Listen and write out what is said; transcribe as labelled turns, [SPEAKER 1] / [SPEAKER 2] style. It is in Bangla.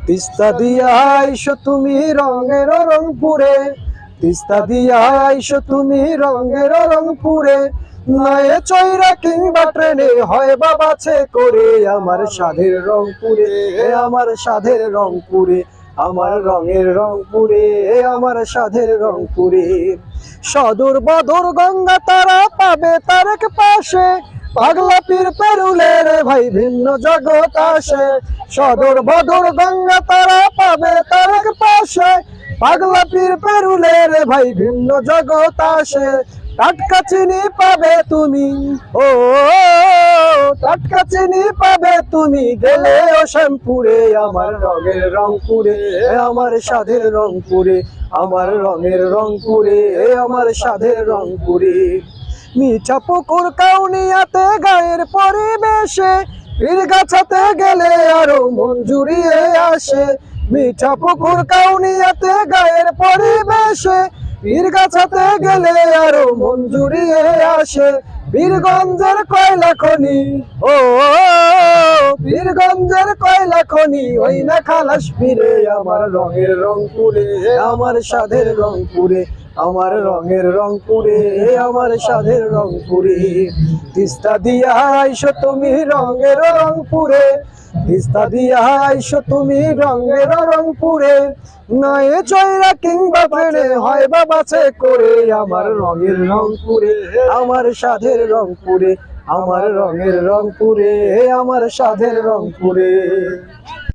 [SPEAKER 1] তিস্তা দিয়া আইসো তুমি রঙের রংপুরে, তিস্তা দিয়া আইসো তুমি রঙের রংপুরে, নয়ে চৈরা কিংবা ট্রেনে হয় বাবাছে করে, আমার স্বাধের রংপুরে, আমার স্বাধের রংপুরে, আমার রঙের রংপুরে, আমার স্বাধের রংপুরে। সদর বদর গঙ্গা তারা পাবে তার এক পাশে, পাগলা পীর পেরুলে রে ভাই ভিন্ন জগৎ আসে। সদর বদর গঙ্গা তারা পাবে তার এক পাশে, পাগলা পীর পেরুলে রে ভাই ভিন্ন জগৎ আসে। টাটকা চিনি পাবে তুমি, ও টাটকা চিনি পাবে তুমি গেলে ও শ্যামপুরে, আমার রঙের রংপুরে, আমার স্বাধের রংপুরে, আমার রঙের রংপুরে, আমার স্বাধের রংপুরে। মিঠা পুকুর কাউনিয়াতে গায়ের পরিবেশে, পীরগাছাতে গেলে আরো মন জুড়িয়ে আসে। মিঠা পুকুর কাউনিয়াতে গায়ের পরিবেশে, পীরগাছাতে গেলে আরো মন জুড়িয়ে আসে। বীরগঞ্জের কয়লা খনি, ও বীরগঞ্জের কয়লা খনি, ওই না খালাস ফিরে, আমার রঙের রংপুরে, আমার স্বাধের রংপুরে, আমার রঙের রংপুরে, আমার স্বাধের রংপুরে। তিস্তা দিয়া আইসো তুমি রঙের রংপুরে, তিস্তা দিয়া আইসো তুমি রঙের রংপুরে, নয়ে চৈরা কিংবা ট্রেনে হয় বাবাছে করে, আমার রঙের রংপুরে, আমার স্বাধের রংপুরে, আমার রঙের রংপুরে, আমার স্বাধের রংপুরে।